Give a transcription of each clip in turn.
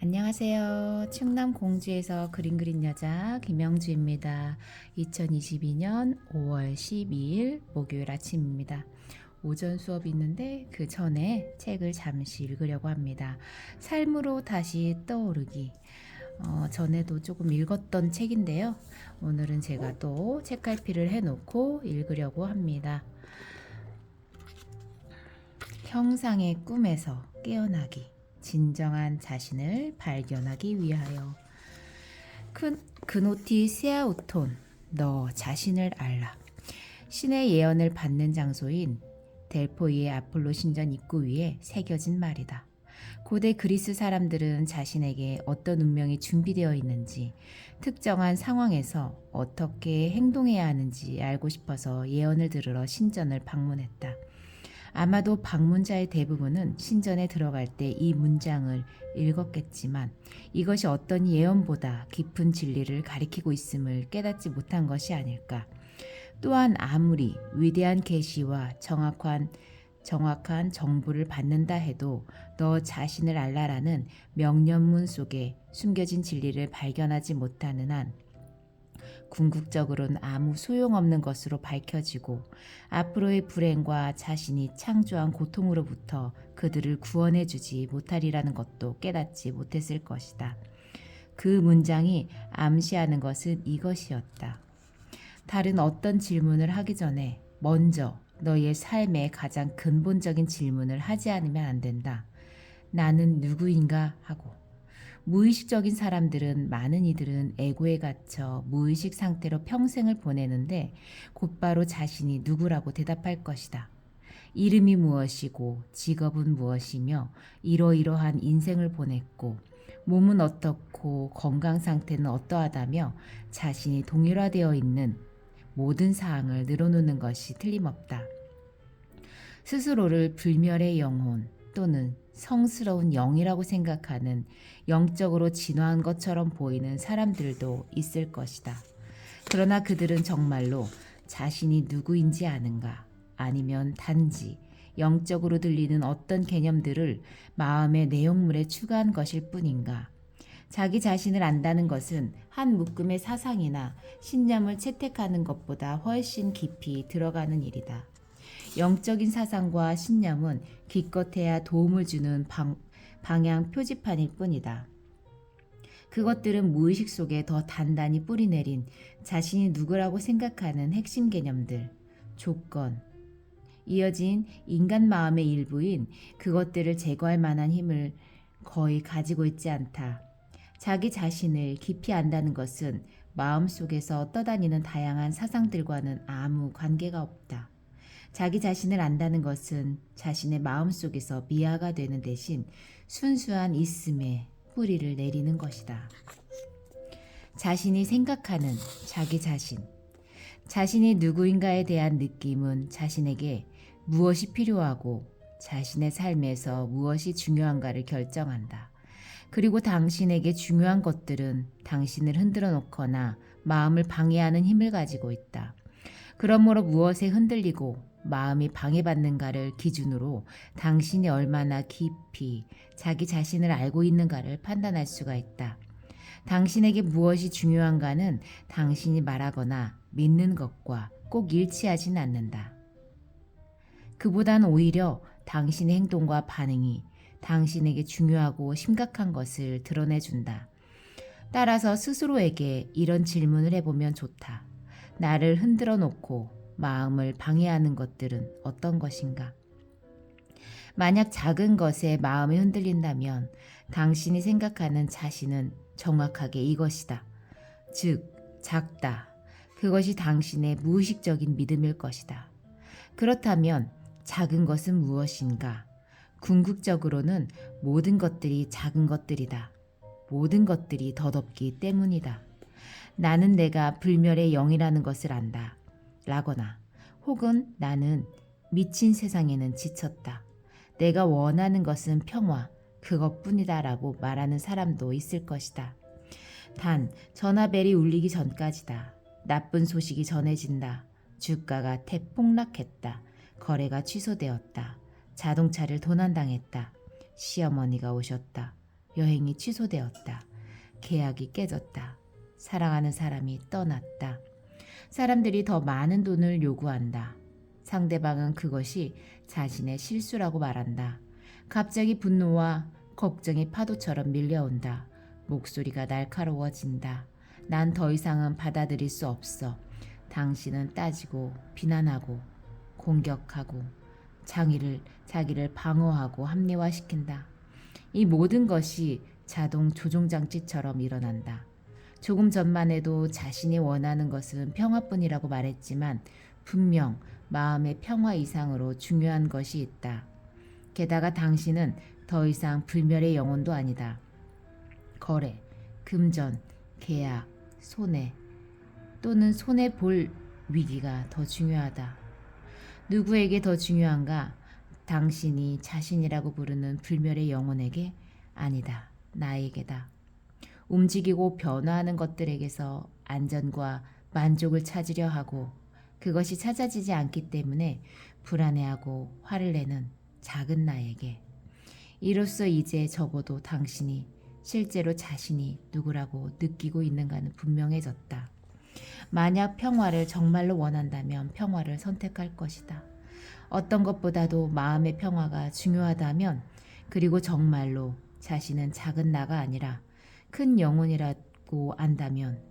안녕하세요. 충남 공주에서 그림 그린 여자 김영주입니다. 2022년 5월 12일 목요일 아침입니다. 오전 수업이 있는데 그 전에 책을 잠시 읽으려고 합니다. 삶으로 다시 떠오르기. 전에도 조금 읽었던 책인데요. 오늘은 제가 또 책갈피를 해놓고 읽으려고 합니다. 형상의 꿈에서 깨어나기. 진정한 자신을 발견하기 위하여. 그노티 세아우톤, 너 자신을 알라. 신의 예언을 받는 장소인 델포이의 아폴로 신전 입구 위에 새겨진 말이다. 고대 그리스 사람들은 자신에게 어떤 운명이 준비되어 있는지, 특정한 상황에서 어떻게 행동해야 하는지 알고 싶어서 예언을 들으러 신전을 방문했다. 아마도 방문자의 대부분은 신전에 들어갈 때 이 문장을 읽었겠지만 이것이 어떤 예언보다 깊은 진리를 가리키고 있음을 깨닫지 못한 것이 아닐까. 또한 아무리 위대한 계시와 정확한 정보를 받는다 해도 너 자신을 알라라는 명령문 속에 숨겨진 진리를 발견하지 못하는 한 궁극적으로는 아무 소용없는 것으로 밝혀지고 앞으로의 불행과 자신이 창조한 고통으로부터 그들을 구원해주지 못하리라는 것도 깨닫지 못했을 것이다. 그 문장이 암시하는 것은 이것이었다. 다른 어떤 질문을 하기 전에 먼저 너의 삶의 가장 근본적인 질문을 하지 않으면 안 된다. 나는 누구인가 하고. 무의식적인 사람들은 많은 이들은 에고에 갇혀 무의식 상태로 평생을 보내는데 곧바로 자신이 누구라고 대답할 것이다. 이름이 무엇이고 직업은 무엇이며 이러이러한 인생을 보냈고 몸은 어떻고 건강 상태는 어떠하다며 자신이 동일화되어 있는 모든 사항을 늘어놓는 것이 틀림없다. 스스로를 불멸의 영혼 또는 성스러운 영이라고 생각하는 영적으로 진화한 것처럼 보이는 사람들도 있을 것이다. 그러나 그들은 정말로 자신이 누구인지 아는가? 아니면 단지 영적으로 들리는 어떤 개념들을 마음의 내용물에 추가한 것일 뿐인가? 자기 자신을 안다는 것은 한 묶음의 사상이나 신념을 채택하는 것보다 훨씬 깊이 들어가는 일이다. 영적인 사상과 신념은 기껏해야 도움을 주는 방향 표지판일 뿐이다. 그것들은 무의식 속에 더 단단히 뿌리내린 자신이 누구라고 생각하는 핵심 개념들, 조건, 이어진 인간 마음의 일부인 그것들을 제거할 만한 힘을 거의 가지고 있지 않다. 자기 자신을 깊이 안다는 것은 마음속에서 떠다니는 다양한 사상들과는 아무 관계가 없다. 자기 자신을 안다는 것은 자신의 마음속에서 미화가 되는 대신 순수한 있음에 뿌리를 내리는 것이다. 자신이 생각하는 자기 자신. 자신이 누구인가에 대한 느낌은 자신에게 무엇이 필요하고 자신의 삶에서 무엇이 중요한가를 결정한다. 그리고 당신에게 중요한 것들은 당신을 흔들어 놓거나 마음을 방해하는 힘을 가지고 있다. 그러므로 무엇에 흔들리고 마음이 방해받는가를 기준으로 당신이 얼마나 깊이 자기 자신을 알고 있는가를 판단할 수가 있다. 당신에게 무엇이 중요한가는 당신이 말하거나 믿는 것과 꼭 일치하진 않는다. 그보단 오히려 당신의 행동과 반응이 당신에게 중요하고 심각한 것을 드러내준다. 따라서 스스로에게 이런 질문을 해보면 좋다. 나를 흔들어 놓고 마음을 방해하는 것들은 어떤 것인가? 만약 작은 것에 마음이 흔들린다면 당신이 생각하는 자신은 정확하게 이것이다. 즉, 작다. 그것이 당신의 무의식적인 믿음일 것이다. 그렇다면 작은 것은 무엇인가? 궁극적으로는 모든 것들이 작은 것들이다. 모든 것들이 덧없기 때문이다. 나는 내가 불멸의 영이라는 것을 안다. 라거나 혹은 나는 미친 세상에는 지쳤다. 내가 원하는 것은 평화, 그것뿐이다 라고 말하는 사람도 있을 것이다. 단 전화벨이 울리기 전까지다. 나쁜 소식이 전해진다. 주가가 대폭락했다. 거래가 취소되었다. 자동차를 도난당했다. 시어머니가 오셨다. 여행이 취소되었다. 계약이 깨졌다. 사랑하는 사람이 떠났다. 사람들이 더 많은 돈을 요구한다. 상대방은 그것이 자신의 실수라고 말한다. 갑자기 분노와 걱정이 파도처럼 밀려온다. 목소리가 날카로워진다. 난 더 이상은 받아들일 수 없어. 당신은 따지고 비난하고 공격하고 자기를 방어하고 합리화시킨다. 이 모든 것이 자동 조종장치처럼 일어난다. 조금 전만 해도 자신이 원하는 것은 평화뿐이라고 말했지만 분명 마음의 평화 이상으로 중요한 것이 있다. 게다가 당신은 더 이상 불멸의 영혼도 아니다. 거래, 금전, 계약, 손해 또는 손해볼 위기가 더 중요하다. 누구에게 더 중요한가? 당신이 자신이라고 부르는 불멸의 영혼에게? 아니다. 나에게다. 움직이고 변화하는 것들에게서 안전과 만족을 찾으려 하고 그것이 찾아지지 않기 때문에 불안해하고 화를 내는 작은 나에게. 이로써 이제 적어도 당신이 실제로 자신이 누구라고 느끼고 있는가는 분명해졌다. 만약 평화를 정말로 원한다면 평화를 선택할 것이다. 어떤 것보다도 마음의 평화가 중요하다면, 그리고 정말로 자신은 작은 나가 아니라 큰 영혼이라고 안다면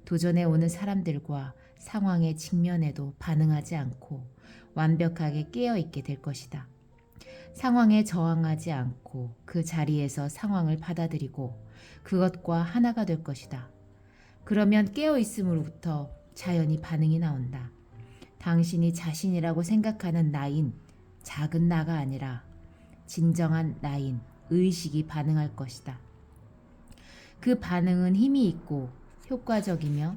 도전해 오는 사람들과 상황에 직면해도 반응하지 않고 완벽하게 깨어있게 될 것이다. 상황에 저항하지 않고 그 자리에서 상황을 받아들이고 그것과 하나가 될 것이다. 그러면 깨어있음으로부터 자연히 반응이 나온다. 당신이 자신이라고 생각하는 나인 작은 나가 아니라 진정한 나인 의식이 반응할 것이다. 그 반응은 힘이 있고 효과적이며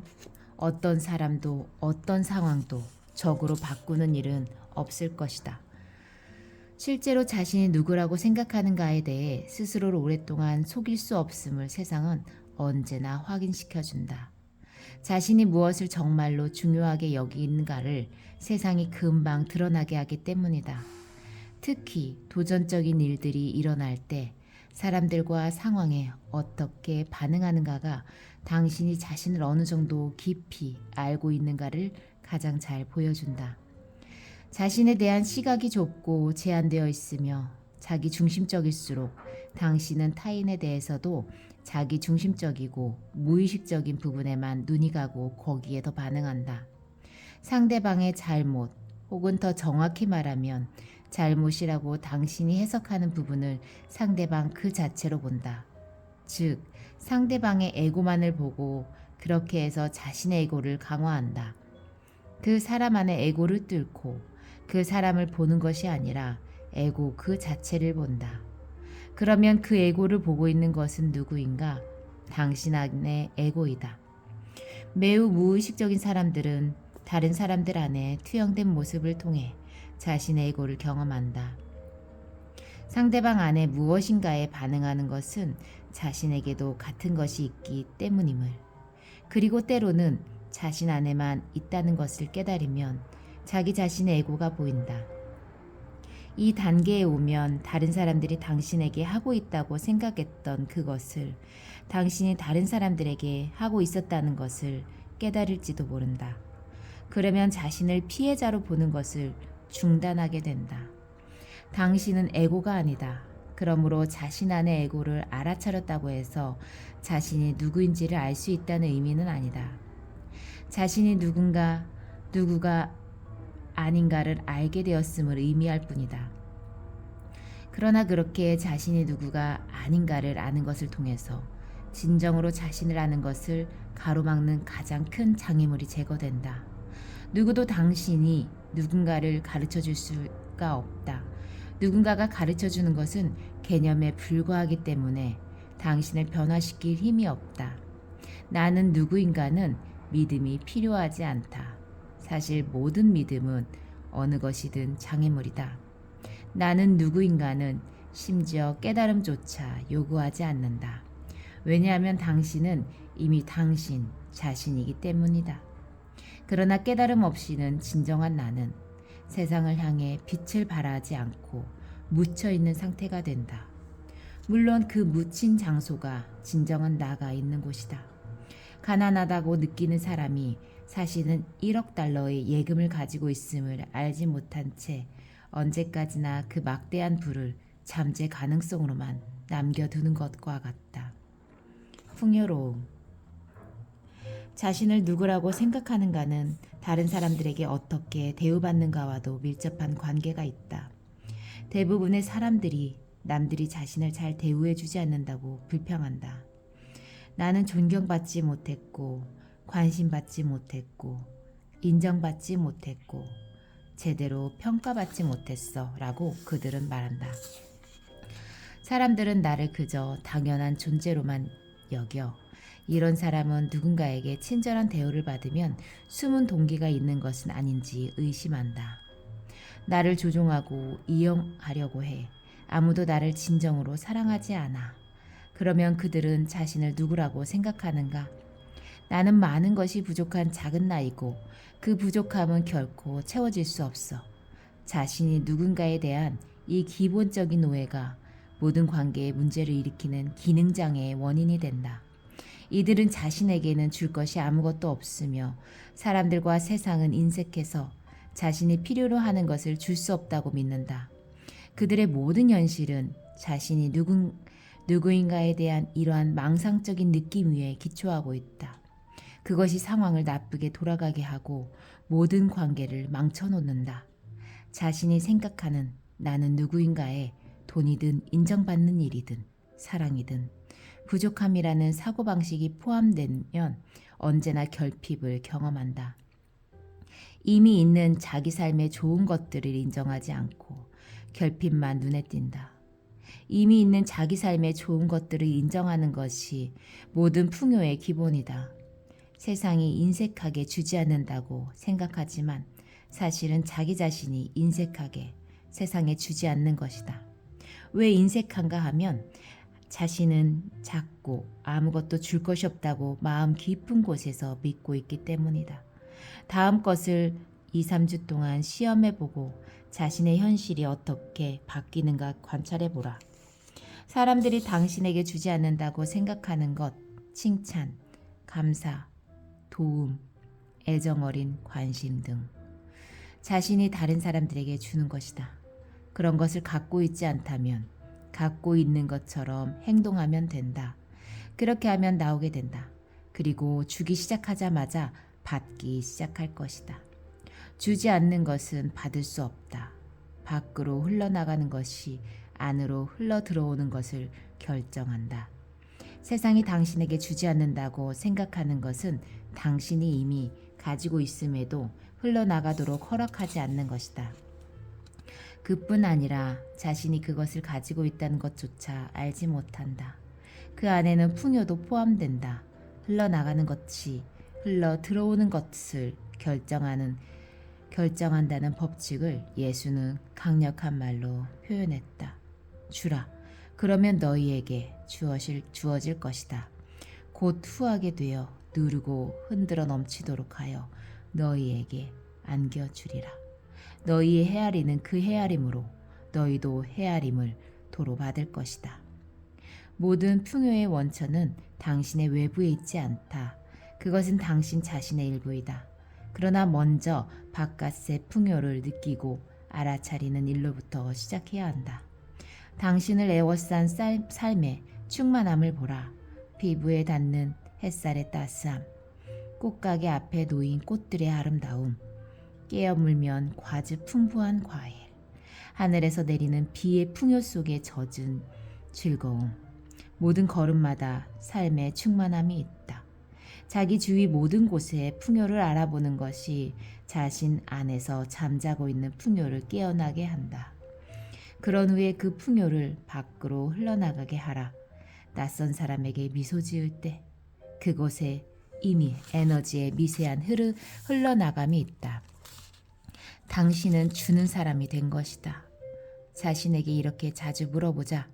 어떤 사람도 어떤 상황도 적으로 바꾸는 일은 없을 것이다. 실제로 자신이 누구라고 생각하는가에 대해 스스로를 오랫동안 속일 수 없음을 세상은 언제나 확인시켜준다. 자신이 무엇을 정말로 중요하게 여기는가를 세상이 금방 드러나게 하기 때문이다. 특히 도전적인 일들이 일어날 때 사람들과 상황에 어떻게 반응하는가가 당신이 자신을 어느 정도 깊이 알고 있는가를 가장 잘 보여준다. 자신에 대한 시각이 좁고 제한되어 있으며 자기 중심적일수록 당신은 타인에 대해서도 자기 중심적이고 무의식적인 부분에만 눈이 가고 거기에 더 반응한다. 상대방의 잘못 혹은 더 정확히 말하면 잘못이라고 당신이 해석하는 부분을 상대방 그 자체로 본다. 즉, 상대방의 에고만을 보고 그렇게 해서 자신의 에고를 강화한다. 그 사람 안의 에고를 뚫고 그 사람을 보는 것이 아니라 에고 그 자체를 본다. 그러면 그 에고를 보고 있는 것은 누구인가? 당신 안의 에고이다. 매우 무의식적인 사람들은 다른 사람들 안에 투영된 모습을 통해 자신의 에고를 경험한다. 상대방 안에 무엇인가에 반응하는 것은 자신에게도 같은 것이 있기 때문임을, 그리고 때로는 자신 안에만 있다는 것을 깨달으면 자기 자신의 에고가 보인다. 이 단계에 오면 다른 사람들이 당신에게 하고 있다고 생각했던 그것을 당신이 다른 사람들에게 하고 있었다는 것을 깨달을지도 모른다. 그러면 자신을 피해자로 보는 것을 중단하게 된다. 당신은 에고가 아니다. 그러므로 자신 안의 에고를 알아차렸다고 해서 자신이 누구인지를 알 수 있다는 의미는 아니다. 자신이 누구가 아닌가를 알게 되었음을 의미할 뿐이다. 그러나 그렇게 자신이 누구가 아닌가를 아는 것을 통해서 진정으로 자신을 아는 것을 가로막는 가장 큰 장애물이 제거된다. 누구도 당신이 누군가를 가르쳐 줄 수가 없다. 누군가가 가르쳐 주는 것은 개념에 불과하기 때문에 당신을 변화시킬 힘이 없다. 나는 누구인가는 믿음이 필요하지 않다. 사실 모든 믿음은 어느 것이든 장애물이다. 나는 누구인가는 심지어 깨달음조차 요구하지 않는다. 왜냐하면 당신은 이미 당신 자신이기 때문이다. 그러나 깨달음 없이는 진정한 나는 세상을 향해 빛을 발하지 않고 묻혀있는 상태가 된다. 물론 그 묻힌 장소가 진정한 나가 있는 곳이다. 가난하다고 느끼는 사람이 사실은 1억 달러의 예금을 가지고 있음을 알지 못한 채 언제까지나 그 막대한 부를 잠재 가능성으로만 남겨두는 것과 같다. 풍요로움. 자신을 누구라고 생각하는가는 다른 사람들에게 어떻게 대우받는가와도 밀접한 관계가 있다. 대부분의 사람들이 남들이 자신을 잘 대우해주지 않는다고 불평한다. 나는 존경받지 못했고, 관심받지 못했고, 인정받지 못했고, 제대로 평가받지 못했어 라고 그들은 말한다. 사람들은 나를 그저 당연한 존재로만 여겨 이런 사람은 누군가에게 친절한 대우를 받으면 숨은 동기가 있는 것은 아닌지 의심한다. 나를 조종하고 이용하려고 해. 아무도 나를 진정으로 사랑하지 않아. 그러면 그들은 자신을 누구라고 생각하는가? 나는 많은 것이 부족한 작은 나이고 그 부족함은 결코 채워질 수 없어. 자신이 누군가에 대한 이 기본적인 오해가 모든 관계에 문제를 일으키는 기능장애의 원인이 된다. 이들은 자신에게는 줄 것이 아무것도 없으며 사람들과 세상은 인색해서 자신이 필요로 하는 것을 줄 수 없다고 믿는다. 그들의 모든 현실은 자신이 누구인가에 대한 이러한 망상적인 느낌 위에 기초하고 있다. 그것이 상황을 나쁘게 돌아가게 하고 모든 관계를 망쳐놓는다. 자신이 생각하는 나는 누구인가에 돈이든 인정받는 일이든 사랑이든 부족함이라는 사고방식이 포함되면 언제나 결핍을 경험한다. 이미 있는 자기 삶의 좋은 것들을 인정하지 않고 결핍만 눈에 띈다. 이미 있는 자기 삶의 좋은 것들을 인정하는 것이 모든 풍요의 기본이다. 세상이 인색하게 주지 않는다고 생각하지만 사실은 자기 자신이 인색하게 세상에 주지 않는 것이다. 왜 인색한가 하면 자신은 작고 아무것도 줄 것이 없다고 마음 깊은 곳에서 믿고 있기 때문이다. 다음 것을 2, 3주 동안 시험해보고 자신의 현실이 어떻게 바뀌는가 관찰해보라. 사람들이 당신에게 주지 않는다고 생각하는 것, 칭찬, 감사, 도움, 애정 어린 관심 등 자신이 다른 사람들에게 주는 것이다. 그런 것을 갖고 있지 않다면 갖고 있는 것처럼 행동하면 된다. 그렇게 하면 나오게 된다. 그리고 주기 시작하자마자 받기 시작할 것이다. 주지 않는 것은 받을 수 없다. 밖으로 흘러나가는 것이 안으로 흘러 들어오는 것을 결정한다. 세상이 당신에게 주지 않는다고 생각하는 것은 당신이 이미 가지고 있음에도 흘러나가도록 허락하지 않는 것이다. 그뿐 아니라 자신이 그것을 가지고 있다는 것조차 알지 못한다. 그 안에는 풍요도 포함된다. 흘러나가는 것이 흘러 들어오는 것을 결정한다는 법칙을 예수는 강력한 말로 표현했다. 주라. 그러면 너희에게 주어질 것이다. 곧 후하게 되어 누르고 흔들어 넘치도록 하여 너희에게 안겨주리라. 너희의 헤아리는 그 헤아림으로 너희도 헤아림을 도로 받을 것이다. 모든 풍요의 원천은 당신의 외부에 있지 않다. 그것은 당신 자신의 일부이다. 그러나 먼저 바깥의 풍요를 느끼고 알아차리는 일로부터 시작해야 한다. 당신을 에워싼 삶의 충만함을 보라. 피부에 닿는 햇살의 따스함, 꽃가게 앞에 놓인 꽃들의 아름다움, 깨어물면 과즙 풍부한 과일, 하늘에서 내리는 비의 풍요 속에 젖은 즐거움, 모든 걸음마다 삶의 충만함이 있다. 자기 주위 모든 곳에 풍요를 알아보는 것이 자신 안에서 잠자고 있는 풍요를 깨어나게 한다. 그런 후에 그 풍요를 밖으로 흘러나가게 하라. 낯선 사람에게 미소 지을 때 그곳에 이미 에너지의 미세한 흘러나감이 있다. 당신은 주는 사람이 된 것이다. 자신에게 이렇게 자주 물어보자.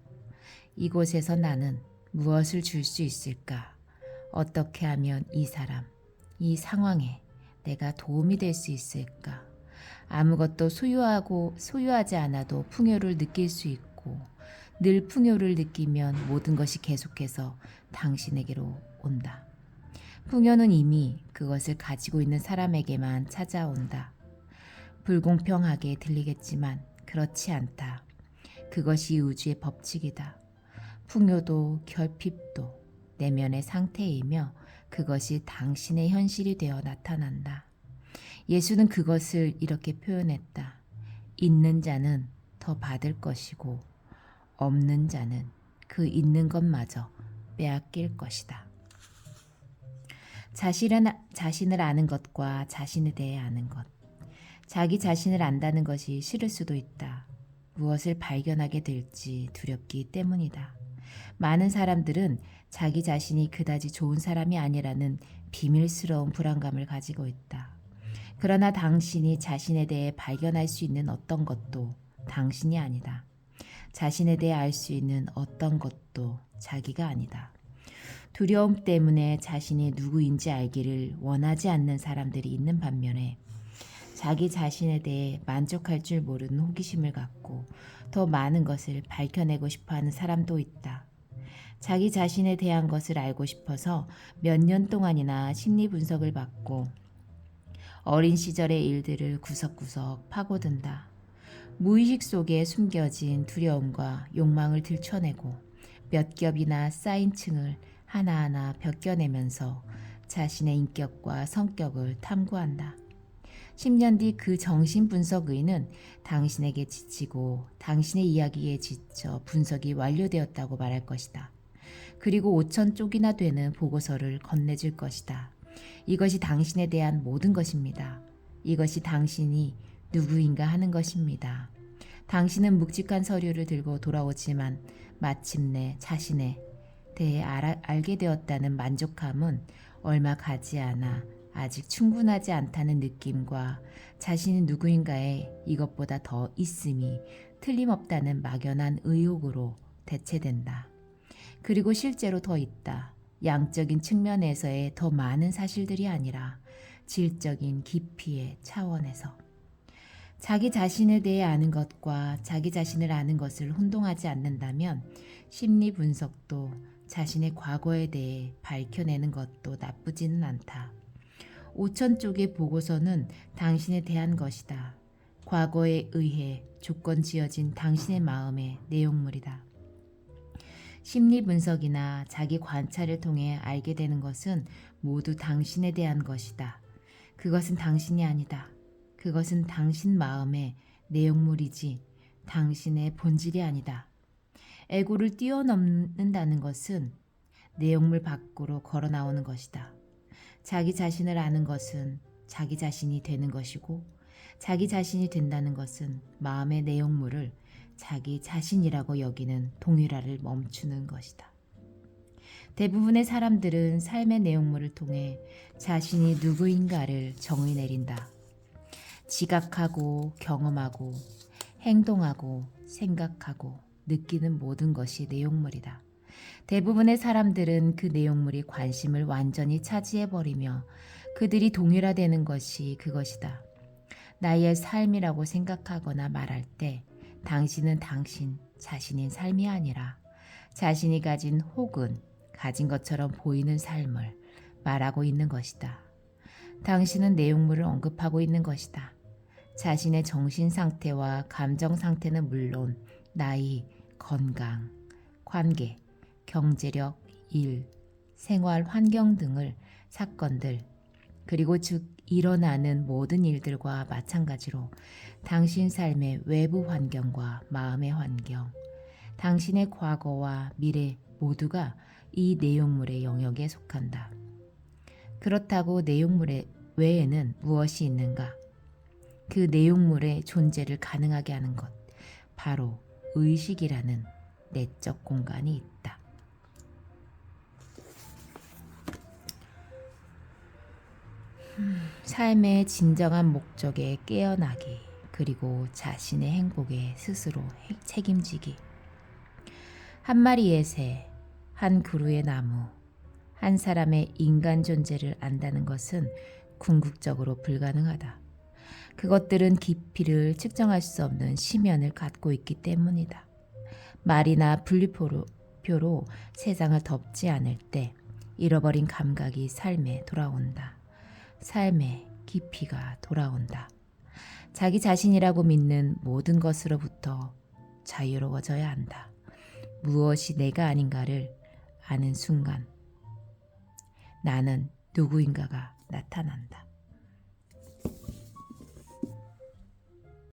이곳에서 나는 무엇을 줄 수 있을까? 어떻게 하면 이 사람, 이 상황에 내가 도움이 될 수 있을까? 아무것도 소유하지 않아도 풍요를 느낄 수 있고 늘 풍요를 느끼면 모든 것이 계속해서 당신에게로 온다. 풍요는 이미 그것을 가지고 있는 사람에게만 찾아온다. 불공평하게 들리겠지만 그렇지 않다. 그것이 우주의 법칙이다. 풍요도 결핍도 내면의 상태이며 그것이 당신의 현실이 되어 나타난다. 예수는 그것을 이렇게 표현했다. 있는 자는 더 받을 것이고 없는 자는 그 있는 것마저 빼앗길 것이다. 자신을 아는 것과 자신에 대해 아는 것. 자기 자신을 안다는 것이 싫을 수도 있다. 무엇을 발견하게 될지 두렵기 때문이다. 많은 사람들은 자기 자신이 그다지 좋은 사람이 아니라는 비밀스러운 불안감을 가지고 있다. 그러나 당신이 자신에 대해 발견할 수 있는 어떤 것도 당신이 아니다. 자신에 대해 알 수 있는 어떤 것도 자기가 아니다. 두려움 때문에 자신이 누구인지 알기를 원하지 않는 사람들이 있는 반면에 자기 자신에 대해 만족할 줄 모르는 호기심을 갖고 더 많은 것을 밝혀내고 싶어하는 사람도 있다. 자기 자신에 대한 것을 알고 싶어서 몇 년 동안이나 심리 분석을 받고 어린 시절의 일들을 구석구석 파고든다. 무의식 속에 숨겨진 두려움과 욕망을 들춰내고 몇 겹이나 쌓인 층을 하나하나 벗겨내면서 자신의 인격과 성격을 탐구한다. 10년 뒤 그 정신분석의는 당신에게 지치고 당신의 이야기에 지쳐 분석이 완료되었다고 말할 것이다. 그리고 5천 쪽이나 되는 보고서를 건네줄 것이다. 이것이 당신에 대한 모든 것입니다. 이것이 당신이 누구인가 하는 것입니다. 당신은 묵직한 서류를 들고 돌아오지만 마침내 자신에 대해 알게 되었다는 만족함은 얼마 가지 않아 아직 충분하지 않다는 느낌과 자신이 누구인가에 이것보다 더 있음이 틀림없다는 막연한 의혹으로 대체된다. 그리고 실제로 더 있다. 양적인 측면에서의 더 많은 사실들이 아니라 질적인 깊이의 차원에서. 자기 자신에 대해 아는 것과 자기 자신을 아는 것을 혼동하지 않는다면 심리 분석도 자신의 과거에 대해 밝혀내는 것도 나쁘지는 않다. 5천 쪽의 보고서는 당신에 대한 것이다. 과거에 의해 조건 지어진 당신의 마음의 내용물이다. 심리 분석이나 자기 관찰을 통해 알게 되는 것은 모두 당신에 대한 것이다. 그것은 당신이 아니다. 그것은 당신 마음의 내용물이지 당신의 본질이 아니다. 에고를 뛰어넘는다는 것은 내용물 밖으로 걸어 나오는 것이다. 자기 자신을 아는 것은 자기 자신이 되는 것이고 자기 자신이 된다는 것은 마음의 내용물을 자기 자신이라고 여기는 동일화를 멈추는 것이다. 대부분의 사람들은 삶의 내용물을 통해 자신이 누구인가를 정의 내린다. 지각하고 경험하고 행동하고 생각하고 느끼는 모든 것이 내용물이다. 대부분의 사람들은 그 내용물이 관심을 완전히 차지해버리며 그들이 동일화되는 것이 그것이다. 나의 삶이라고 생각하거나 말할 때 당신은 당신 자신인 삶이 아니라 자신이 가진 혹은 가진 것처럼 보이는 삶을 말하고 있는 것이다. 당신은 내용물을 언급하고 있는 것이다. 자신의 정신 상태와 감정 상태는 물론 나이, 건강, 관계, 경제력, 일, 생활 환경 등을 사건들, 그리고 즉 일어나는 모든 일들과 마찬가지로 당신 삶의 외부 환경과 마음의 환경, 당신의 과거와 미래 모두가 이 내용물의 영역에 속한다. 그렇다고 내용물 외에는 무엇이 있는가? 그 내용물의 존재를 가능하게 하는 것, 바로 의식이라는 내적 공간이 있다. 삶의 진정한 목적에 깨어나기, 그리고 자신의 행복에 스스로 책임지기. 한 마리의 새, 한 그루의 나무, 한 사람의 인간 존재를 안다는 것은 궁극적으로 불가능하다. 그것들은 깊이를 측정할 수 없는 심연을 갖고 있기 때문이다. 말이나 분류표로 세상을 덮지 않을 때 잃어버린 감각이 삶에 돌아온다. 삶의 깊이가 돌아온다. 자기 자신이라고 믿는 모든 것으로부터 자유로워져야 한다. 무엇이 내가 아닌가를 아는 순간 나는 누구인가가 나타난다.